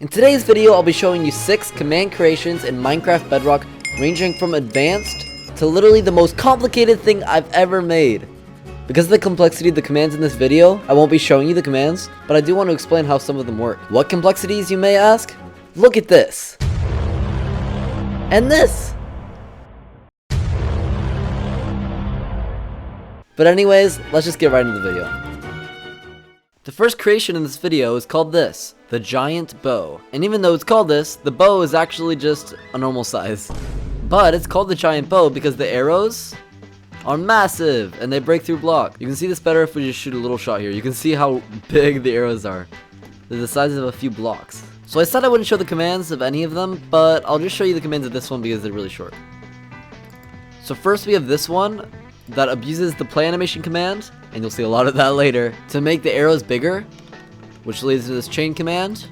In today's video, I'll be showing you 6 command creations in Minecraft Bedrock, ranging from advanced to literally the most complicated thing I've ever made. Because of the complexity of the commands in this video, I won't be showing you the commands, but I do want to explain how some of them work. What complexities, you may ask? Look at this. And this. But anyways, let's just get right into the video. The first creation in this video is called this, the giant bow. And even though it's called this, the bow is actually just a normal size. But it's called the giant bow because the arrows are massive and they break through block. You can see this better if we just shoot a little shot here. You can see how big the arrows are. They're the size of a few blocks. So I said I wouldn't show the commands of any of them, but I'll just show you the commands of this one because they're really short. So first we have this one that abuses the play animation command, and you'll see a lot of that later, to make the arrows bigger, which leads to this chain command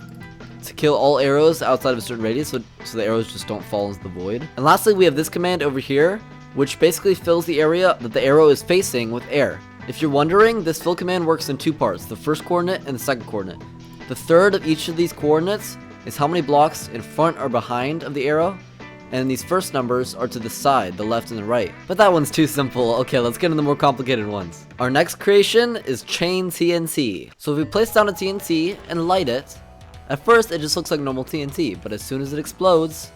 to kill all arrows outside of a certain radius, so the arrows just don't fall into the void. And lastly, we have this command over here, which basically fills the area that the arrow is facing with air. If you're wondering, this fill command works in two parts, the first coordinate and the second coordinate. The third of each of these coordinates is how many blocks in front or behind of the arrow, and these first numbers are to the side, the left and the right. But that one's too simple. Okay, let's get into the more complicated ones. Our next creation is chain TNT. So if we place down a TNT and light it, at first it just looks like normal TNT, but as soon as it explodes,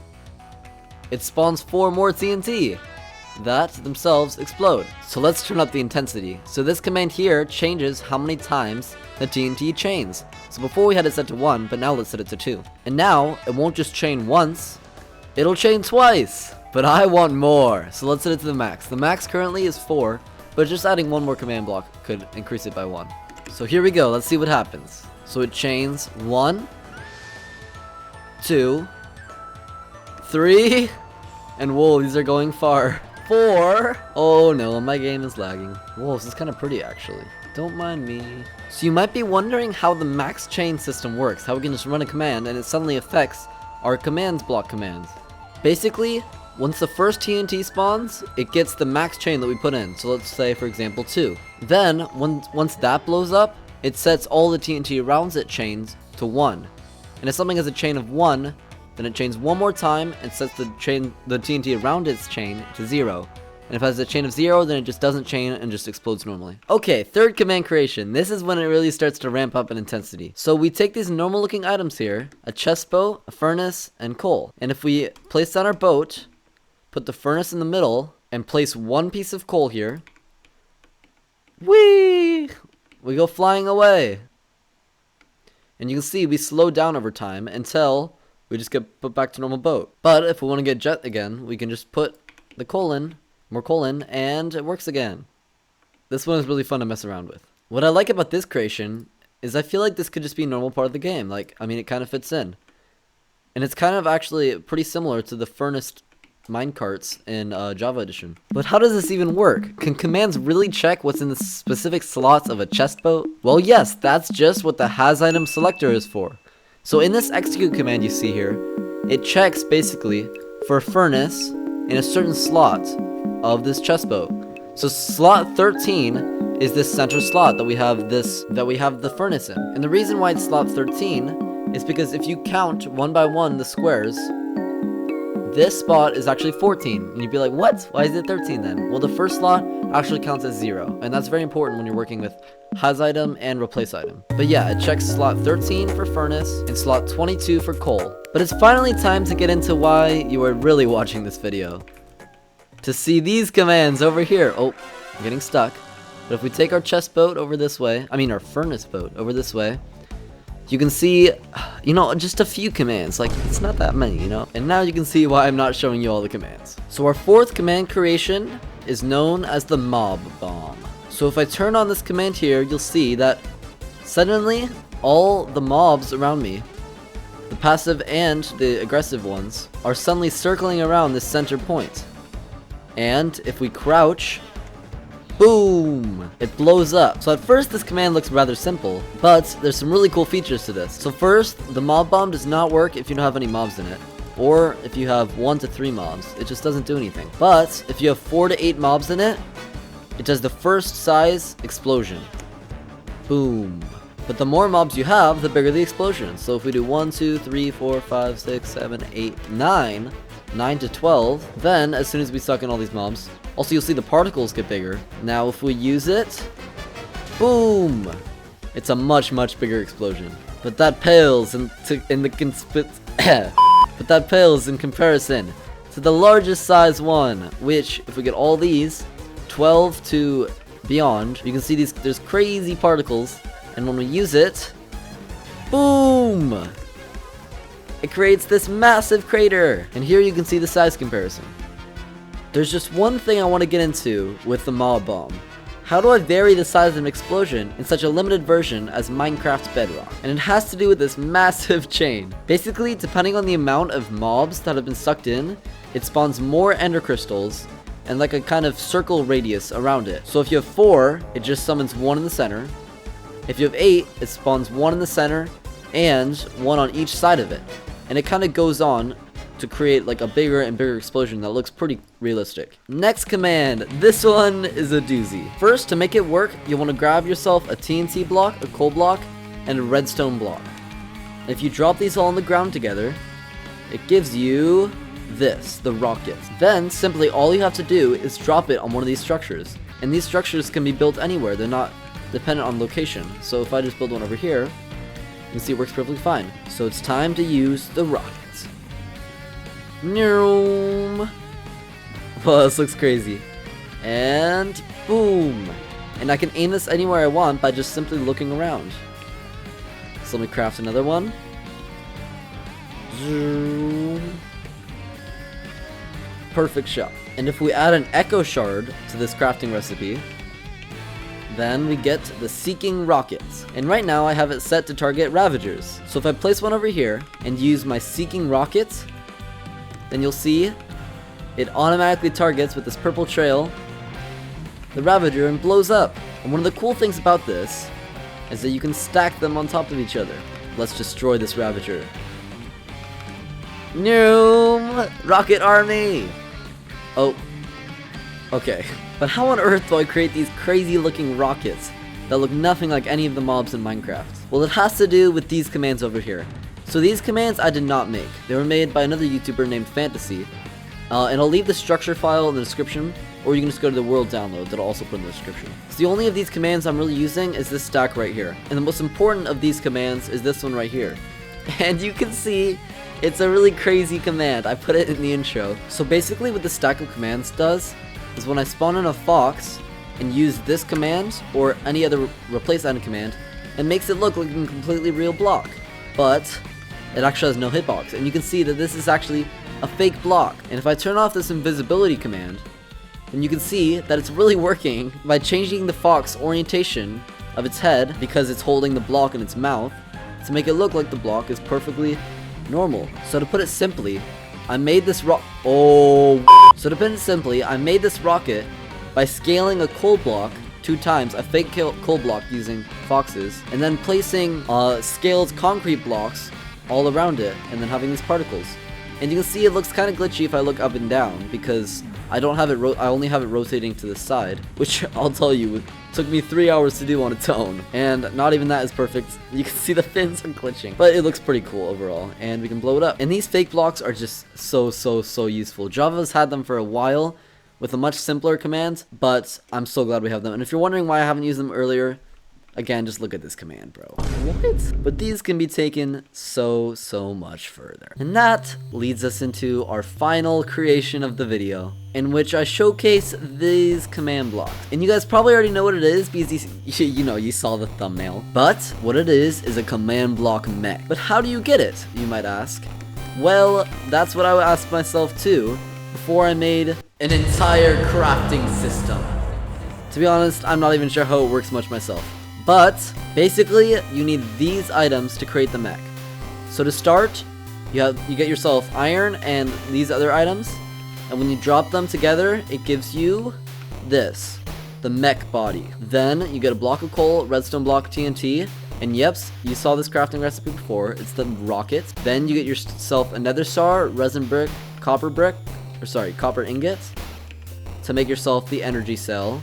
it spawns 4 more TNT that themselves explode. So let's turn up the intensity. So this command here changes how many times the TNT chains. So before we had it set to 1, but now let's set it to 2. And now it won't just chain once, it'll chain twice, but I want more, so let's set it to the max. The max currently is 4, but just adding 1 more command block could increase it by 1. So here we go, let's see what happens. So it chains 1, 2, 3, and whoa, these are going far. 4, oh no, my game is lagging. Whoa, this is kind of pretty actually. Don't mind me. So you might be wondering how the max chain system works, how we can just run a command and it suddenly affects our commands block commands. Basically, once the first TNT spawns, it gets the max chain that we put in. So let's say, for example, 2. Then, once that blows up, it sets all the TNT around it chains to 1. And if something has a chain of 1, then it chains 1 more time and sets the TNT around its chain to 0. And if it has a chain of 0, then it just doesn't chain and just explodes normally. Okay, third command creation. This is when it really starts to ramp up in intensity. So we take these normal looking items here, a chest boat, a furnace, and coal. And if we place down our boat, put the furnace in the middle, and place 1 piece of coal here, whee! We go flying away. And you can see we slow down over time until we just get put back to normal boat. But if we want to get jet again, we can just put the coal in, more coal in, and it works again. This one is really fun to mess around with. What I like about this creation is I feel like this could just be a normal part of the game. Like, I mean, it kind of fits in. And it's kind of actually pretty similar to the furnace minecarts in Java Edition. But how does this even work? Can commands really check what's in the specific slots of a chest boat? Well, yes, that's just what the has item selector is for. So in this execute command you see here, it checks basically for a furnace in a certain slot of this chest boat. So slot 13 is this center slot that we have the furnace in. And the reason why it's slot 13 is because if you count 1 by 1 the squares, this spot is actually 14. And you'd be like, what? Why is it 13 then? Well, the first slot actually counts as 0. And that's very important when you're working with has item and replace item. But yeah, it checks slot 13 for furnace and slot 22 for coal. But it's finally time to get into why you are really watching this video. To see these commands over here. Oh, I'm getting stuck. But if we take our chest boat over this way, our furnace boat over this way, you can see, just a few commands. Like, it's not that many, And now you can see why I'm not showing you all the commands. So our fourth command creation is known as the mob bomb. So if I turn on this command here, you'll see that suddenly all the mobs around me, the passive and the aggressive ones, are suddenly circling around this center point. And if we crouch, boom, it blows up. So at first this command looks rather simple, but there's some really cool features to this. So first, the mob bomb does not work if you don't have any mobs in it, or if you have 1 to 3 mobs. It just doesn't do anything. But if you have 4 to 8 mobs in it, it does the first size explosion. Boom. But the more mobs you have, the bigger the explosion. So if we do 1, 2, 3, 4, 5, 6, 7, 8, 9, 9 to 12, then as soon as we suck in all these mobs, also you'll see the particles get bigger. Now if we use it, boom! It's a much, much bigger explosion. But that pales in comparison to the largest size one, which if we get all these 12 to beyond, you can see there's crazy particles, and when we use it, boom, it creates this massive crater. And here you can see the size comparison. There's just one thing I want to get into with the mob bomb. How do I vary the size of an explosion in such a limited version as Minecraft's Bedrock? And it has to do with this massive chain. Basically, depending on the amount of mobs that have been sucked in, it spawns more ender crystals and like a kind of circle radius around it. So if you have 4, it just summons 1 in the center. If you have 8, it spawns 1 in the center and 1 on each side of it. And it kind of goes on to create like a bigger and bigger explosion that looks pretty realistic. Next command, this one is a doozy. First, to make it work, you want to grab yourself a TNT block, a coal block, and a redstone block. And if you drop these all on the ground together, it gives you this, the rockets. Then simply all you have to do is drop it on one of these structures. And these structures can be built anywhere, they're not dependent on location. So if I just build one over here, you can see it works perfectly fine. So it's time to use the rockets. Noom. Well, this looks crazy. And boom. And I can aim this anywhere I want by just simply looking around. So let me craft another one. Zoom. Perfect shot. And if we add an echo shard to this crafting recipe, then we get the Seeking Rockets. And right now I have it set to target Ravagers. So if I place one over here and use my Seeking Rockets, then you'll see it automatically targets with this purple trail the Ravager and blows up. And one of the cool things about this is that you can stack them on top of each other. Let's destroy this Ravager. Noom! Rocket Army! Oh. Okay. But how on earth do I create these crazy looking rockets that look nothing like any of the mobs in Minecraft? Well, it has to do with these commands over here. So these commands I did not make. They were made by another YouTuber named Fantasy. And I'll leave the structure file in the description, or you can just go to the world download that I'll also put in the description. So the only of these commands I'm really using is this stack right here. And the most important of these commands is this one right here. And you can see it's a really crazy command. I put it in the intro. So basically what the stack of commands does is when I spawn in a fox and use this command or any other replace item command, it makes it look like a completely real block. But it actually has no hitbox, and you can see that this is actually a fake block. And if I turn off this invisibility command, then you can see that it's really working by changing the fox orientation of its head, because it's holding the block in its mouth, to make it look like the block is perfectly normal. So to put it simply, I made this rocket by scaling a coal block 2 times, a fake coal block using foxes, and then placing scaled concrete blocks all around it, and then having these particles. And you can see it looks kind of glitchy if I look up and down, because I don't have it I only have it rotating to the side, which I'll tell you, it took me 3 hours to do on its own, and not even that is perfect. You can see the fins are glitching, but it looks pretty cool overall, and we can blow it up. And these fake blocks are just so useful. Java's had them for a while with a much simpler command, but I'm so glad we have them. And if you're wondering why I haven't used them earlier, again, just look at this command, bro. What? But these can be taken so much further. And that leads us into our final creation of the video, in which I showcase these command blocks. And you guys probably already know what it is, because you saw the thumbnail. But what it is a command block mech. But how do you get it, you might ask? Well, that's what I would ask myself too, before I made an entire crafting system. To be honest, I'm not even sure how it works much myself. But basically, you need these items to create the mech. So to start, you get yourself iron and these other items, and when you drop them together, it gives you this, the mech body. Then you get a block of coal, redstone block, TNT, and yep, you saw this crafting recipe before. It's the rocket. Then you get yourself another star, resin brick, copper ingots, to make yourself the energy cell.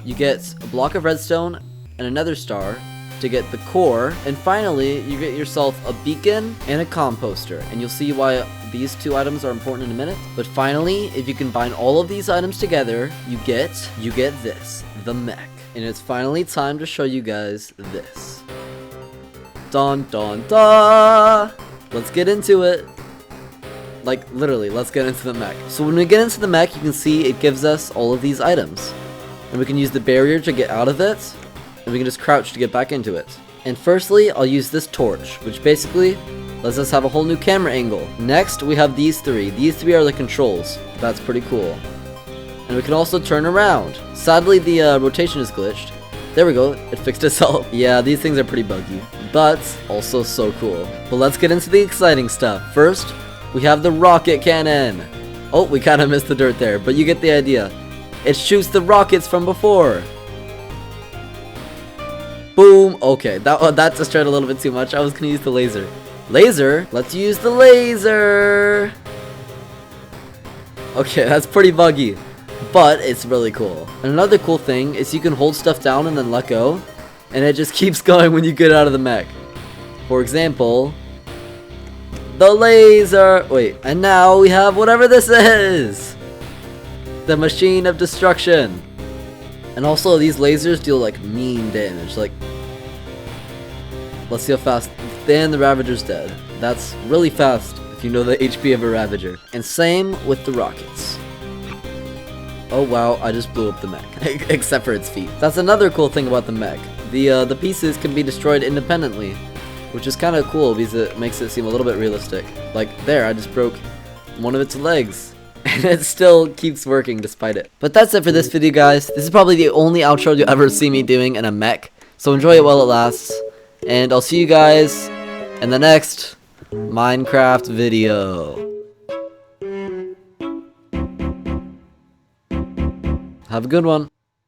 You get a block of redstone and another star, to get the core, and finally you get yourself a beacon and a composter, and you'll see why these two items are important in a minute. But finally, if you combine all of these items together, you get this, the mech. And it's finally time to show you guys this. Dun dun dun! Let's get into it. Like, literally, let's get into the mech. So when we get into the mech, you can see it gives us all of these items. And we can use the barrier to get out of it, and we can just crouch to get back into it. And firstly, I'll use this torch, which basically lets us have a whole new camera angle. Next, we have these three. These three are the controls. That's pretty cool. And we can also turn around. Sadly, the rotation is glitched. There we go, it fixed itself. Yeah, these things are pretty buggy, but also so cool. But let's get into the exciting stuff. First, we have the rocket cannon. Oh, we kind of missed the dirt there, but you get the idea. It shoots the rockets from before. Boom. Okay, that just tried a little bit too much. I was gonna use the laser. Laser? Let's use the laser. Okay, that's pretty buggy, but it's really cool. And another cool thing is you can hold stuff down and then let go, and it just keeps going when you get out of the mech. For example, the laser. Wait, and now we have whatever this is. The machine of destruction. And also these lasers deal like mean damage. Like, let's see how fast. Then the Ravager's dead. That's really fast if you know the HP of a Ravager. And same with the rockets. Oh wow, I just blew up the mech. Except for its feet. That's another cool thing about the mech. The pieces can be destroyed independently, which is kind of cool because it makes it seem a little bit realistic. Like there, I just broke one of its legs, and it still keeps working despite it. But that's it for this video, guys. This is probably the only outro you'll ever see me doing in a mech, so enjoy it while it lasts, and I'll see you guys in the next Minecraft video. Have a good one.